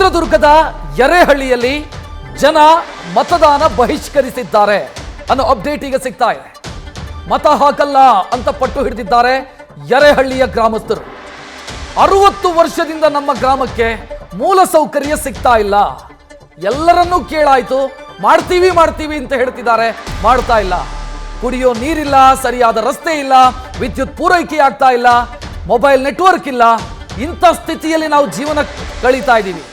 ಚಿತ್ರದುರ್ಗದ ಯರೇಹಳ್ಳಿಯಲ್ಲಿ ಜನ ಮತದಾನ ಬಹಿಷ್ಕರಿಸಿದ್ದಾರೆ ಅನ್ನೋ ಅಪ್ಡೇಟ್ ಈಗ ಸಿಗ್ತಾ ಇದೆ. ಮತ ಹಾಕಲ್ಲ ಅಂತ ಪಟ್ಟು ಹಿಡಿದಿದ್ದಾರೆ ಯರೇಹಳ್ಳಿಯ ಗ್ರಾಮಸ್ಥರು. 60 ವರ್ಷದಿಂದ ನಮ್ಮ ಗ್ರಾಮಕ್ಕೆ ಮೂಲ ಸೌಕರ್ಯ ಸಿಗ್ತಾ ಇಲ್ಲ. ಎಲ್ಲರನ್ನೂ ಕೇಳಾಯ್ತು, ಮಾಡ್ತೀವಿ ಅಂತ ಹೇಳ್ತಿದ್ದಾರೆ, ಮಾಡ್ತಾ ಇಲ್ಲ. ಕುಡಿಯೋ ನೀರಿಲ್ಲ, ಸರಿಯಾದ ರಸ್ತೆ ಇಲ್ಲ, ವಿದ್ಯುತ್ ಪೂರೈಕೆ ಆಗ್ತಾ ಇಲ್ಲ, ಮೊಬೈಲ್ ನೆಟ್ವರ್ಕ್ ಇಲ್ಲ. ಇಂಥ ಸ್ಥಿತಿಯಲ್ಲಿ ನಾವು ಜೀವನ ಕಳೀತಾ ಇದ್ದೀವಿ.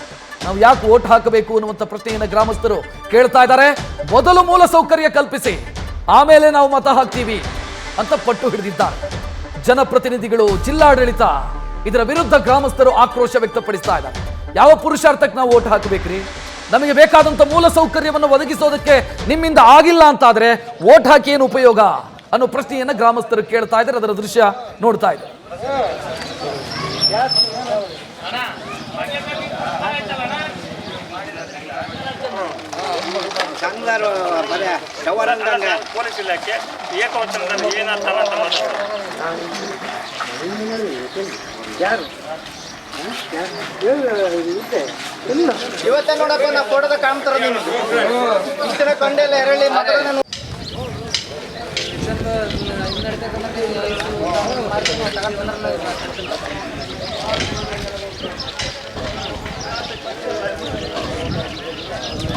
ನಾವು ಯಾಕೆ ವೋಟ್ ಹಾಕಬೇಕು ಅನ್ನುವಂಥ ಪ್ರಶ್ನೆಯನ್ನು ಗ್ರಾಮಸ್ಥರು ಕೇಳ್ತಾ ಇದ್ದಾರೆ. ಮೊದಲು ಮೂಲ ಸೌಕರ್ಯ ಕಲ್ಪಿಸಿ, ಆಮೇಲೆ ನಾವು ಮತ ಹಾಕ್ತೀವಿ ಅಂತ ಪಟ್ಟು ಹಿಡಿದಿದ್ದಾರೆ. ಜನಪ್ರತಿನಿಧಿಗಳು, ಜಿಲ್ಲಾಡಳಿತ ಇದರ ವಿರುದ್ಧ ಗ್ರಾಮಸ್ಥರು ಆಕ್ರೋಶ ವ್ಯಕ್ತಪಡಿಸ್ತಾ ಇದ್ದಾರೆ. ಯಾವ ಪುರುಷಾರ್ಥಕ್ಕೆ ನಾವು ವೋಟ್ ಹಾಕಬೇಕ್ರಿ? ನಮಗೆ ಬೇಕಾದಂಥ ಮೂಲ ಸೌಕರ್ಯವನ್ನು ಒದಗಿಸೋದಕ್ಕೆ ನಿಮ್ಮಿಂದ ಆಗಿಲ್ಲ ಅಂತಾದ್ರೆ ವೋಟ್ ಹಾಕಿ ಏನು ಉಪಯೋಗ ಅನ್ನೋ ಪ್ರಶ್ನೆಯನ್ನು ಗ್ರಾಮಸ್ಥರು ಕೇಳ್ತಾ ಇದ್ದಾರೆ. ಅದರ ದೃಶ್ಯ ನೋಡ್ತಾ ಇದ್ದಾರೆ. ಪೊಲೀಸ್ ಇಲಾಖೆ ಏಕವಚನದಲ್ಲಿ ಏನಂತಾರೆ ಅಂತ ಇವತ್ತೇ ನೋಡಪ್ಪ ನಾ ಫೋಟೋದ ಕಾಣ್ತಾರ ನೀನು ಇಷ್ಟರ ಕೊಂಡೆಲ್ಲ ಎರಳಿ ಮಕ್ಕಳನ್ನ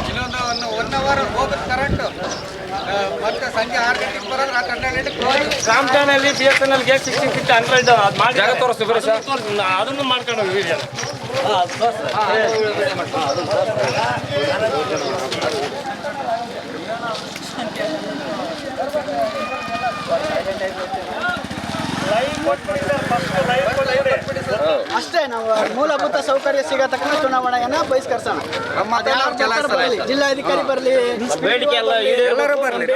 ಇನ್ನೊಂದು 1 ಅವರ್ ಹೋಗುತ್ತೆ ಕರೆಂಟ್. ಮತ್ತೆ ಸಂಜೆ 6 ಗಂಟೆಗೆ ಬರೋದು, ರಾತ್ರಿ 12 ಗಂಟೆಗೆ ರಾಮಟಾನಲ್ಲಿ BSNL ಗೇಟ್ 16 ಫೀಟ್ 100 ಅದು ಮಾಡಿ ಜಾಗ ತೋರಿಸ್ತೀವಿ ಸರ್. ಅದನ್ನು ಮಾಡ್ಕೊಂಡು ಹೋಗಿ ಅಷ್ಟೇ. ನಾವು ಮೂಲಭೂತ ಸೌಕರ್ಯ ಸಿಗೋ ತಕ್ಷಣ ಚುನಾವಣೆಯನ್ನ ಬಹಿಷ್ಕರಿಸೋಣ. ಜಿಲ್ಲಾಧಿಕಾರಿ ಬರಲಿ, ಬೇಡಿಕೆ ಎಲ್ಲ ಎಲ್ಲರೂ ಬರಲಿ.